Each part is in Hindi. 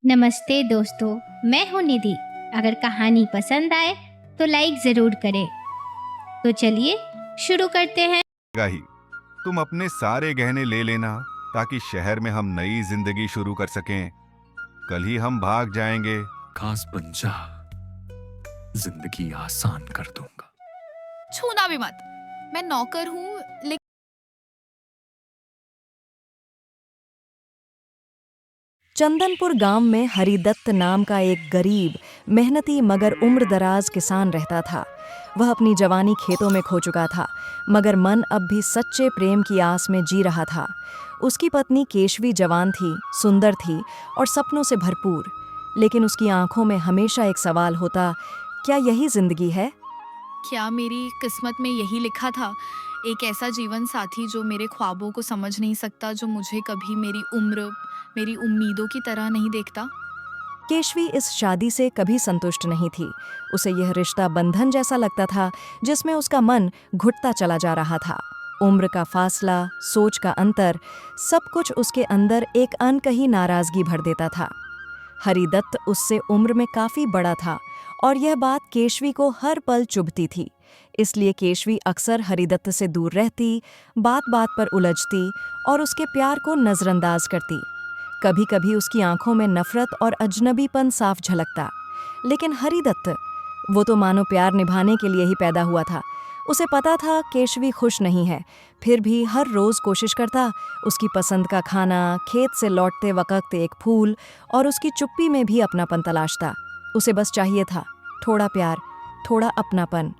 नमस्ते दोस्तों, मैं हूँ निधि। अगर कहानी पसंद आए तो लाइक ज़रूर करें। तो चलिए शुरू करते हैं। ही तुम अपने सारे गहने ले लेना ताकि शहर में हम नई जिंदगी शुरू कर सकें। कल ही हम भाग जाएंगे। खास बन जा, जिंदगी आसान कर दूंगा। छूना भी मत। मैं नौकर हूँ लेकिन चंदनपुर गांव में हरिदत्त नाम का एक गरीब, मेहनती मगर उम्रदराज किसान रहता था। वह अपनी जवानी खेतों में खो चुका था, मगर मन अब भी सच्चे प्रेम की आस में जी रहा था। उसकी पत्नी केशवी जवान थी, सुंदर थी और सपनों से भरपूर। लेकिन उसकी आंखों में हमेशा एक सवाल होता, क्या यही जिंदगी है? क्या मेरी किस्मत में यही लिखा था? एक ऐसा जीवन साथी जो मेरे ख्वाबों को समझ नहीं सकता, जो मुझे कभी मेरी उम्र, मेरी उम्मीदों की तरह नहीं देखता। केशवी इस शादी से कभी संतुष्ट नहीं थी। उसे यह रिश्ता बंधन जैसा लगता था, जिसमें उसका मन घुटता चला जा रहा था। उम्र का फासला, सोच का अंतर, सब कुछ उसके अंदर एक अनकही नाराजगी भर देता था। हरिदत्त उससे उम्र में काफी बड़ा था और यह बात केशवी को हर पल चुभती थी। इसलिए केशवी अक्सर हरिदत्त से दूर रहती, बात बात पर उलझती और उसके प्यार को नजरअंदाज करती। कभी कभी उसकी आंखों में नफरत और अजनबीपन साफ झलकता। लेकिन हरिदत्त, वो तो मानो प्यार निभाने के लिए ही पैदा हुआ था। उसे पता था केशवी खुश नहीं है, फिर भी हर रोज कोशिश करता, उसकी पसंद का खाना, खेत से लौटते वक्त एक फूल और उसकी चुप्पी में भी अपनापन तलाशता। उसे बस चाहिए था थोड़ा प्यार, थोड़ा अपनापन।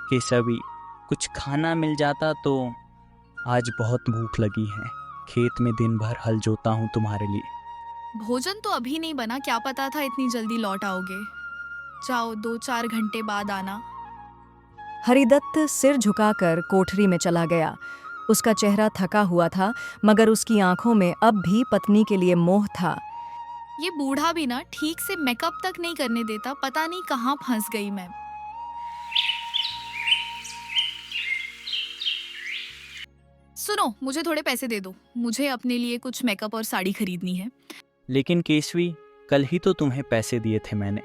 केशवी, कुछ खाना मिल जाता तो। आज बहुत भूख लगी है। खेत में दिन भर हल जोता हूँ तुम्हारे लिए। भोजन तो अभी नहीं बना, क्या पता था इतनी जल्दी लौट आओगे। जाओ, 2-4 घंटे बाद आना। हरिदत्त सिर झुकाकर कोठरी में चला गया। उसका चेहरा थका हुआ था, मगर उसकी आंखों में अब भी पत्नी के लिए मोह था। ये बूढ़ा भी ना ठीक से मेकअप तक नहीं करने देता, पता नहीं कहाँ फंस गई मैं। सुनो, मुझे थोड़े पैसे दे दो, मुझे अपने लिए कुछ मेकअप और साड़ी खरीदनी है। लेकिन केशवी, कल ही तो तुम्हें पैसे दिए थे मैंने।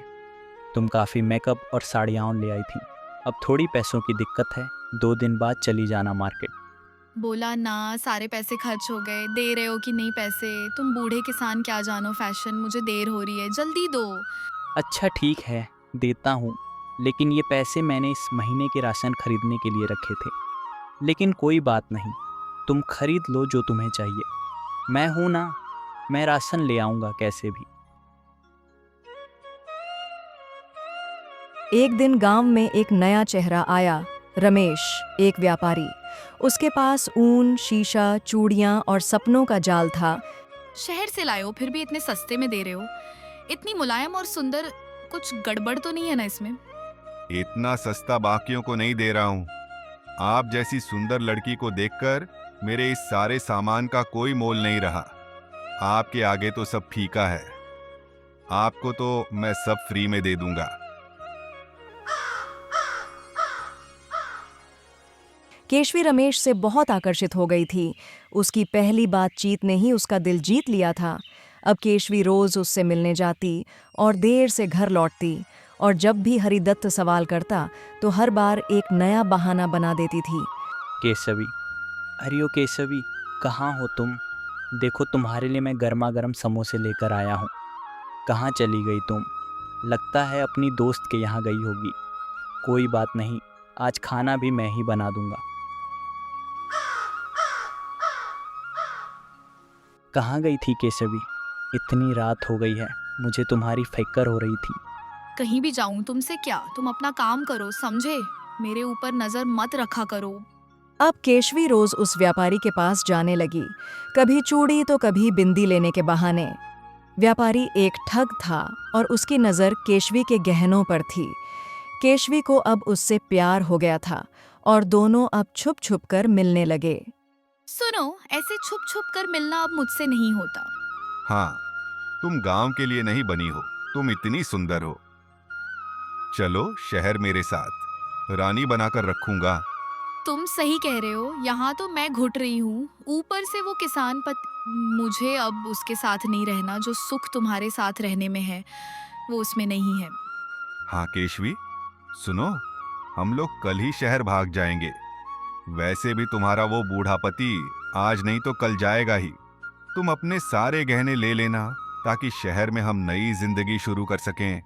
तुम काफ़ी मेकअप और साड़ियाँ ले आई थी। अब थोड़ी पैसों की दिक्कत है, 2 दिन बाद चली जाना मार्केट। बोला ना, सारे पैसे खर्च हो गए। दे रहे हो कि नहीं पैसे? तुम बूढ़े किसान क्या जानो फैशन। मुझे देर हो रही है, जल्दी दो। अच्छा ठीक है, देता हूँ। लेकिन ये पैसे मैंने इस महीने के राशन खरीदने के लिए रखे थे। लेकिन कोई बात नहीं, तुम खरीद लो जो तुम्हें चाहिए। मैं हूं ना, मैं राशन ले आऊंगा कैसे भी। एक दिन गांव में एक नया चेहरा आया, रमेश, एक व्यापारी। उसके पास ऊन, शीशा, चूड़ियां और सपनों का जाल था। शहर से लाए हो, फिर भी इतने सस्ते में दे रहे हो। इतनी मुलायम और सुंदर, कुछ गड़बड़ तो नहीं है ना इसमें? इतना सस्ता बाकियों को नहीं दे रहा हूँ। आप जैसी सुंदर लड़की को देखकर मेरे इस सारे सामान का कोई मोल नहीं रहा। आपके आगे तो सब फीका है। आपको तो मैं सब फ्री में दे दूंगा। केशवी रमेश से बहुत आकर्षित हो गई थी। उसकी पहली बातचीत ने ही उसका दिल जीत लिया था। अब केशवी रोज उससे मिलने जाती और देर से घर लौटती, और जब भी हरिदत्त सवाल करता तो हर बार एक नया बहाना बना देती थी। केशवी, अरे ओ केशवी, कहाँ हो तुम? देखो तुम्हारे लिए मैं गर्मा गर्म समोसे लेकर आया हूँ। कहाँ चली गई तुम? लगता है अपनी दोस्त के यहाँ गई होगी। कोई बात नहीं, आज खाना भी मैं ही बना दूंगा। कहाँ गई थी केशवी? इतनी रात हो गई है, मुझे तुम्हारी फिक्र हो रही थी। कहीं भी जाऊं तुमसे क्या? तुम अपना काम करो, समझे? मेरे ऊपर नजर मत रखा करो। अब केशवी रोज उस व्यापारी के पास जाने लगी, कभी चूड़ी तो कभी बिंदी लेने के बहाने। व्यापारी एक ठग था और उसकी नज़र केशवी के गहनों पर थी। केशवी को अब उससे प्यार हो गया था और दोनों अब छुप छुप कर मिलने लगे। सुनो, ऐसे छुप छुप कर मिलना अब मुझसे नहीं होता। हाँ, तुम गांव के लिए नहीं बनी हो। तुम इतनी सुंदर हो। चलो शहर मेरे साथ, रानी बनाकर रखूंगा। तुम सही कह रहे हो, यहाँ तो मैं घुट रही हूँ, ऊपर से वो किसान पति। मुझे अब उसके साथ नहीं रहना, जो सुख तुम्हारे साथ रहने में है वो उसमें नहीं है। हाँ केशवी, सुनो, हम लोग कल ही शहर भाग जाएंगे। वैसे भी तुम्हारा वो बूढ़ा पति आज नहीं तो कल जाएगा ही। तुम अपने सारे गहने ले लेना ताकि शहर में हम नई जिंदगी शुरू कर सकें।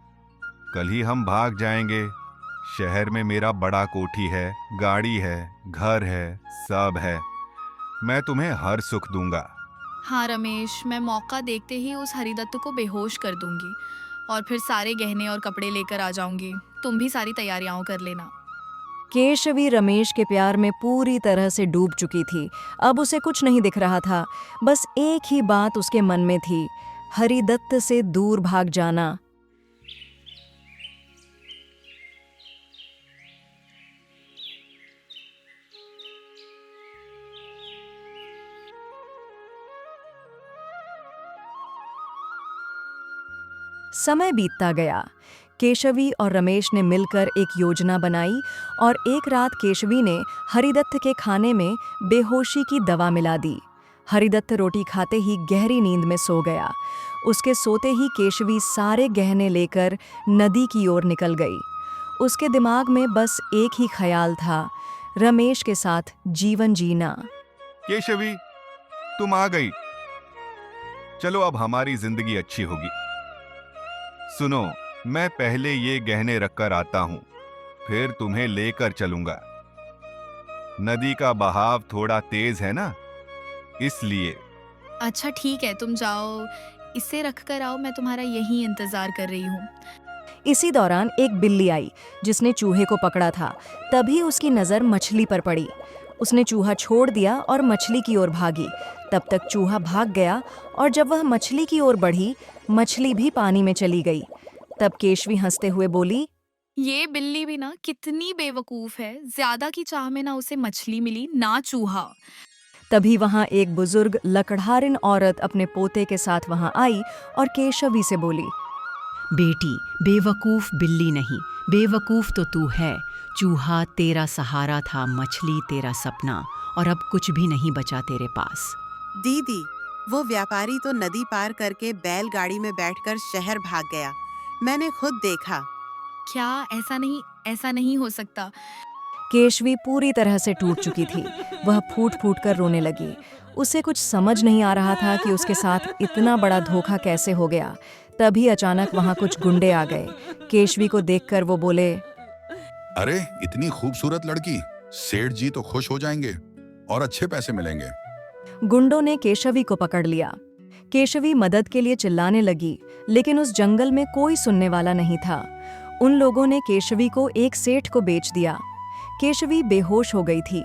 कल ही हम भाग जाएंगे। शहर में मेरा बड़ा कोठी है, गाड़ी है, घर है, सब है। मैं तुम्हें हर सुख दूंगा। हाँ रमेश, मैं मौका देखते ही उस हरिदत्त को बेहोश कर दूंगी और फिर सारे गहने और कपड़े लेकर आ जाऊंगी। तुम भी सारी तैयारियां कर लेना। केशवी रमेश के प्यार में पूरी तरह से डूब चुकी थी। अब उसे कुछ नहीं दिख रहा था, बस एक ही बात उसके मन में थी, हरिदत्त से दूर भाग जाना। समय बीतता गया। केशवी और रमेश ने मिलकर एक योजना बनाई और एक रात केशवी ने हरिदत्त के खाने में बेहोशी की दवा मिला दी। हरिदत्त रोटी खाते ही गहरी नींद में सो गया। उसके सोते ही केशवी सारे गहने लेकर नदी की ओर निकल गई। उसके दिमाग में बस एक ही ख्याल था, रमेश के साथ जीवन जीना। केशवी, तुम आ गई। चलो अब हमारी जिंदगी अच्छी होगी। सुनो, मैं पहले ये गहने रखकर आता हूं, फिर तुम्हें लेकर चलूंगा। नदी का बहाव थोड़ा तेज है ना, इसलिए। अच्छा ठीक है, तुम जाओ, इसे रख कर आओ, मैं तुम्हारा यही इंतजार कर रही हूँ। इसी दौरान एक बिल्ली आई जिसने चूहे को पकड़ा था। तभी उसकी नज़र मछली पर पड़ी। उसने चूहा छोड़ दिया और मछली की ओर भागी। तब तक चूहा भाग गया और जब वह मछली की ओर बढ़ी, मछली भी पानी में चली गई। तब केशवी हंसते हुए बोली, ये बिल्ली भी ना कितनी बेवकूफ है, ज्यादा की चाह में ना उसे मछली मिली ना चूहा। तभी वहां एक बुजुर्ग लकड़हारिन औरत अपने पोते के साथ वहां आई और केशवी से बोली, बेटी, बेवकूफ बिल्ली नहीं, बेवकूफ तो तू है। चूहा तेरा सहारा था, मछली तेरा सपना, और अब कुछ भी नहीं बचा तेरे पास। दीदी, वो व्यापारी तो नदी पार करके बैलगाड़ी में बैठकर शहर भाग गया। मैंने खुद देखा। क्या? ऐसा नहीं हो सकता। केशवी पूरी तरह से टूट चुकी थी। वह फूट फूट कर रोने लगी। उसे कुछ समझ नहीं आ रहा था कि उसके साथ इतना बड़ा धोखा कैसे हो गया। तभी अचानक वहां कुछ गुंडे आ गए। केशवी को देखकर वो बोले, अरे इतनी खूबसूरत लड़की, सेठ जी तो खुश हो जाएंगे और अच्छे पैसे मिलेंगे। गुंडों ने केशवी को पकड़ लिया। केशवी मदद के लिए चिल्लाने लगी, लेकिन उस जंगल में कोई सुनने वाला नहीं था। उन लोगों ने केशवी को एक सेठ को बेच दिया। केशवी बेहोश हो गई थी।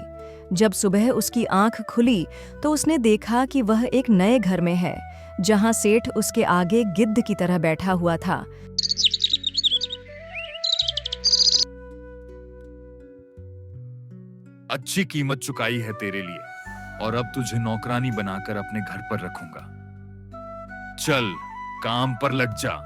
जब सुबह उसकी आंख खुली तो उसने देखा कि वह एक नए घर में है, जहां सेठ उसके आगे गिद्ध की तरह बैठा हुआ था। अच्छी कीमत चुकाई है तेरे लिए, और अब तुझे नौकरानी बनाकर अपने घर पर रखूंगा। चल, काम पर लग जा।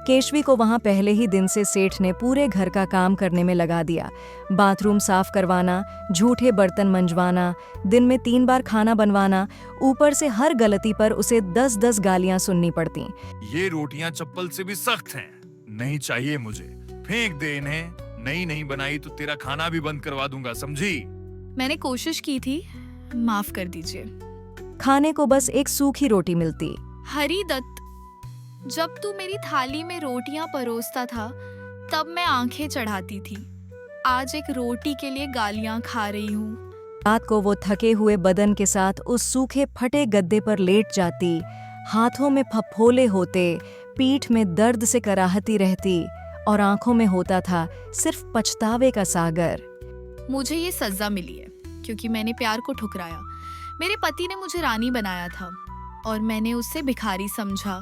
केशवी को वहां पहले ही दिन से सेठ ने पूरे घर का काम करने में लगा दिया। बाथरूम साफ करवाना, झूठे बर्तन मंजवाना, दिन में 3 बार खाना बनवाना, ऊपर से हर गलती पर उसे 10-10 गालियां सुननी पड़ती। ये रोटियां चप्पल से भी सख्त हैं, नहीं चाहिए मुझे, फेंक दे इन्हें। नहीं बनाई तो तेरा खाना भी बंद करवा दूंगा, समझी? मैंने कोशिश की थी, माफ कर दीजिए। खाने को बस एक सूखी रोटी मिलती। हरिदत्त, जब तू मेरी थाली में रोटियां परोसता था तब मैं आंखें चढ़ाती थी। आज एक रोटी के लिए गालियां खा रही हूँ। रात को वो थके हुए बदन के साथ उस सूखे फटे गद्दे पर लेट जाती। हाथों में फफोले होते, पीठ में दर्द से कराहती रहती और आंखों में होता था सिर्फ पछतावे का सागर। मुझे ये सजा मिली है क्योंकि मैंने प्यार को ठुकराया। मेरे पति ने मुझे रानी बनाया था और मैंने उसे भिखारी समझा।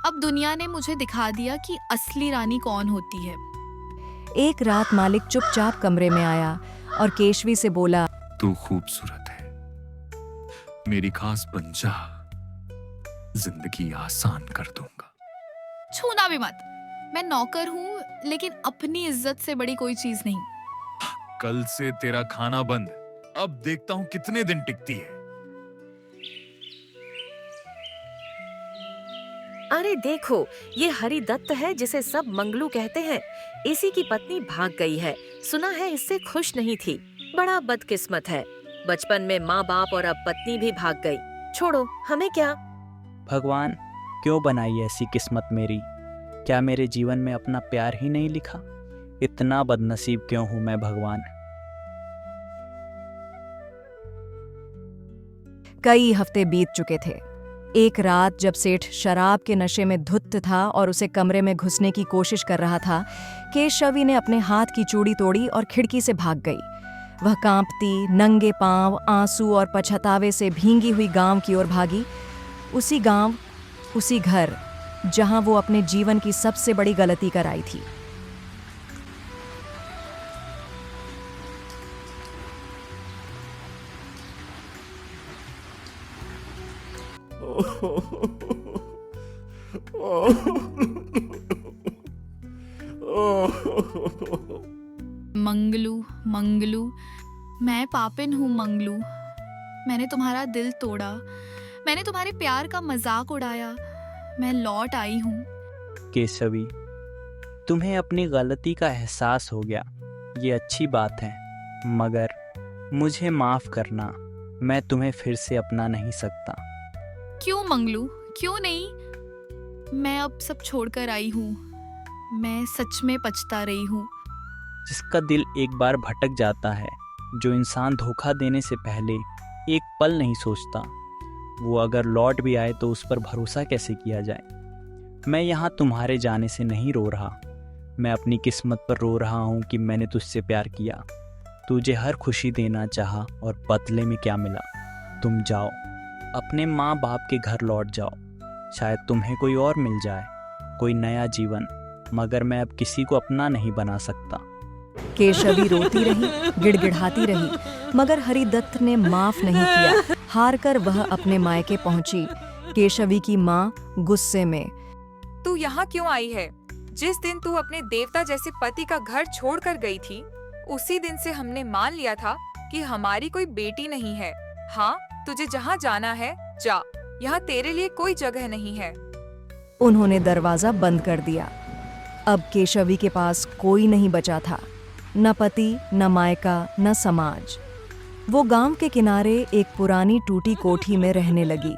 अब दुनिया ने मुझे दिखा दिया कि असली रानी कौन होती है। एक रात मालिक चुपचाप कमरे में आया और केशवी से बोला, तू खूबसूरत है, मेरी खास बन जा, जिंदगी आसान कर दूंगा। छूना भी मत। मैं नौकर हूँ, लेकिन अपनी इज्जत से बड़ी कोई चीज नहीं। कल से तेरा खाना बंद, अब देखता हूं कितने दिन टिकती है। अरे देखो, ये हरिदत्त है जिसे सब मंगलू कहते हैं। इसी की पत्नी भाग गई है। सुना है इससे खुश नहीं थी। बड़ा बदकिस्मत है। बचपन में माँ बाप और अब पत्नी भी भाग गई। छोड़ो, हमें क्या। भगवान, क्यों बनाई ऐसी किस्मत मेरी? क्या मेरे जीवन में अपना प्यार ही नहीं लिखा? इतना बदनसीब क्यों हूं मैं भगवान? कई हफ्ते बीत चुके थे। एक रात जब सेठ शराब के नशे में धुत था और उसे कमरे में घुसने की कोशिश कर रहा था, केशवी ने अपने हाथ की चूड़ी तोड़ी और खिड़की से भाग गई। वह कांपती, नंगे पांव, आंसू और पछतावे से भींगी हुई गांव की ओर भागी। उसी गांव, उसी घर जहां वो अपने जीवन की सबसे बड़ी गलती कर आई थी। मंगलू, मंगलू, मैं पापिन हूँ मंगलू। मैंने तुम्हारा दिल तोड़ा, मैंने तुम्हारे प्यार का मजाक उड़ाया। मैं लौट आई हूँ। केशवी, तुम्हें अपनी गलती का एहसास हो गया, ये अच्छी बात है, मगर मुझे माफ करना, मैं तुम्हें फिर से अपना नहीं सकता। क्यों मंगलू, क्यों नहीं? मैं अब सब छोड़कर आई हूँ। मैं सच में पछता रही हूँ। जिसका दिल एक बार भटक जाता है, जो इंसान धोखा देने से पहले एक पल नहीं सोचता, वो अगर लौट भी आए तो उस पर भरोसा कैसे किया जाए? मैं यहाँ तुम्हारे जाने से नहीं रो रहा, मैं अपनी किस्मत पर रो रहा हूँ कि मैंने तुझसे प्यार किया। तुझे हर खुशी देना चाहा और बदले में क्या मिला? तुम जाओ, अपने माँ बाप के घर लौट जाओ। शायद तुम्हें कोई और मिल जाए, कोई नया जीवन, मगर मैं अब किसी को अपना नहीं बना सकता। केशवी रोती रही, गिड़गिड़ाती रही, मगर हरिदत्त ने माफ नहीं किया। हार कर वह अपने मायके पहुंची। केशवी की माँ गुस्से में, तू यहाँ क्यों आई है? जिस दिन तू अपने देवता जैसे पति का घर छोड़कर गई थी, उसी दिन से हमने मान लिया था कि हमारी कोई बेटी नहीं है। हाँ, तुझे जहाँ जाना है जा, यहाँ तेरे लिए कोई जगह नहीं है। उन्होंने दरवाजा बंद कर दिया। अब केशवी के पास कोई नहीं बचा था, न पति, न मायका, न समाज। वो गांव के किनारे एक पुरानी टूटी कोठी में रहने लगी,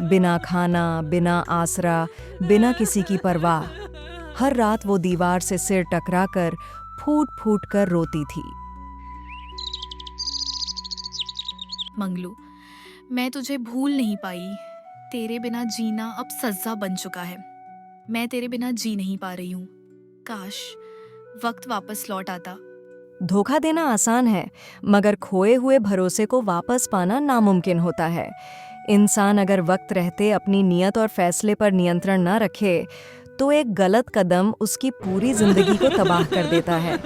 बिना खाना, बिना आसरा, बिना किसी की परवाह। हर रात वो दीवार से सिर टकराकर फूट फूट कर रोती थी। मंगलू, मैं तुझे भूल नहीं पाई। तेरे बिना जीना अब सज्जा बन चुका है। मैं तेरे बिना जी नहीं पा रही हूँ। काश वक्त वापस लौट आता। धोखा देना आसान है, मगर खोए हुए भरोसे को वापस पाना नामुमकिन होता है। इंसान अगर वक्त रहते अपनी नियत और फैसले पर नियंत्रण न रखे, तो एक गलत कदम उसकी पूरी जिंदगी को तबाह कर देता है।